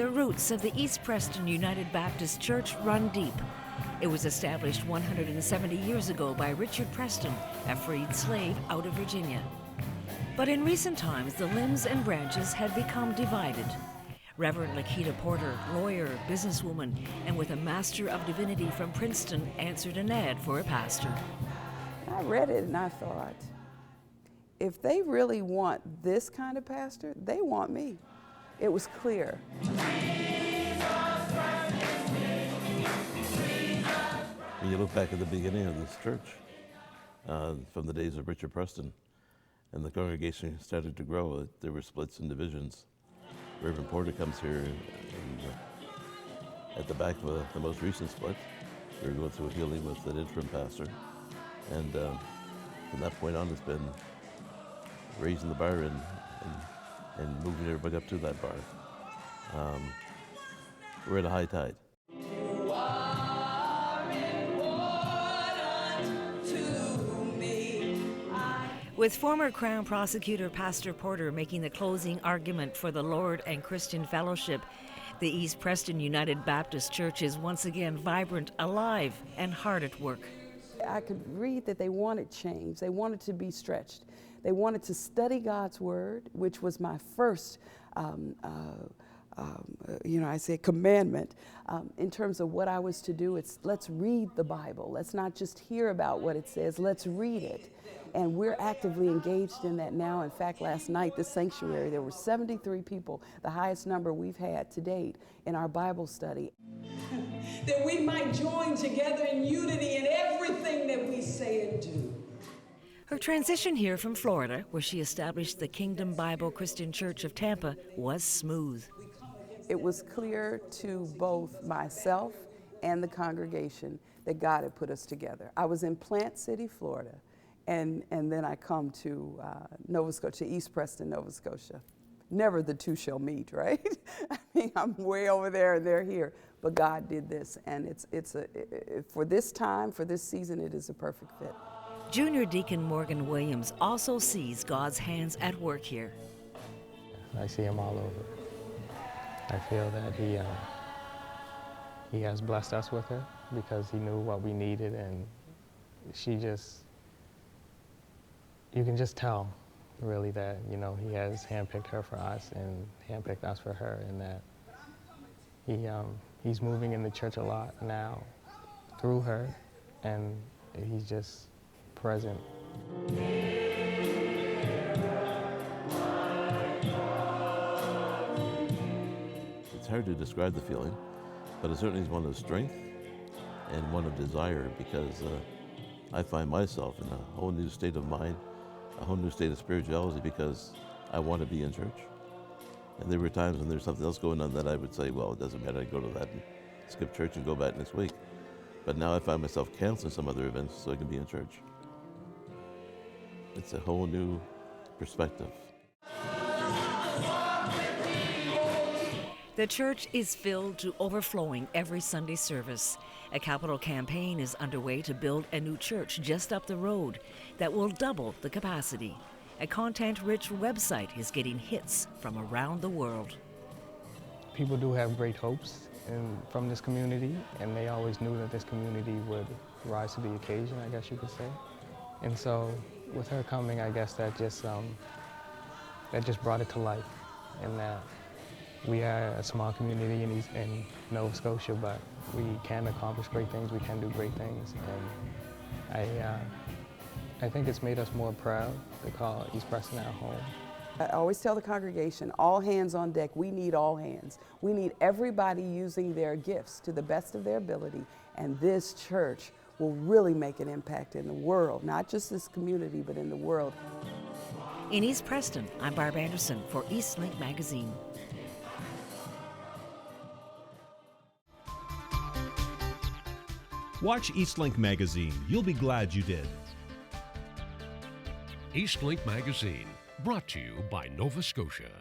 The roots of the East Preston United Baptist Church run deep. It was established 170 years ago by Richard Preston, a freed slave out of Virginia. But in recent times, the limbs and branches had become divided. Reverend Lakita Porter, lawyer, businesswoman, and with a Master of Divinity from Princeton, answered an ad for a pastor. I read it and I thought, if they really want this kind of pastor, they want me. It was clear. When you look back at the beginning of this church, from the days of Richard Preston, and the congregation started to grow, there were splits and divisions. Reverend Porter comes here, and at the back of the most recent split, we were going through a healing with an interim pastor, and from that point on, it's been raising the bar and moving everybody up to that bar. We're at a high tide. With former Crown Prosecutor Pastor Porter making the closing argument for the Lord and Christian Fellowship, the East Preston United Baptist Church is once again vibrant, alive, and hard at work. I could read that they wanted change. They wanted to be stretched. They wanted to study God's Word, which was my first I say commandment in terms of what I was to do. It's let's read the Bible. Let's not just hear about what it says, let's read it. And we're actively engaged in that now. In fact, last night, this sanctuary, there were 73 people, the highest number we've had to date in our Bible study. That we might join together in unity in everything that we say and do. Her transition here from Florida, where she established the Kingdom Bible Christian Church of Tampa, was smooth. It was clear to both myself and the congregation that God had put us together. I was in Plant City, Florida, and then I come to Nova Scotia, East Preston, Nova Scotia. Never the two shall meet, right? I mean, I'm way over there and they're here, but God did this, and for this time, for this season, it is a perfect fit. Junior Deacon Morgan Williams also sees God's hands at work here. I see him all over. I feel that he has blessed us with her because he knew what we needed, and you can just tell really that, he has handpicked her for us and handpicked us for her, and that he's moving in the church a lot now through her, and he's just present. It's hard to describe the feeling, but it certainly is one of strength and one of desire, because I find myself in a whole new state of mind, a whole new state of spirituality, because I want to be in church. And there were times when there's something else going on that I would say, well, it doesn't matter, I go to that and skip church and go back next week. But now I find myself canceling some other events so I can be in church. It's a whole new perspective. The church is filled to overflowing every Sunday service. A capital campaign is underway to build a new church just up the road that will double the capacity. A content-rich website is getting hits from around the world. People do have great hopes from this community, and they always knew that this community would rise to the occasion, I guess you could say. And so with her coming, I guess that just brought it to life, in that we are a small community in Nova Scotia, but we can accomplish great things, we can do great things, and I think it's made us more proud to call East Preston our home. I always tell the congregation, all hands on deck. We need all hands. We need everybody using their gifts to the best of their ability, and this church will really make an impact in the world, not just this community, but in the world. In East Preston, I'm Barb Anderson for Eastlink Magazine. Watch Eastlink Magazine. You'll be glad you did. Eastlink Magazine, brought to you by Nova Scotia.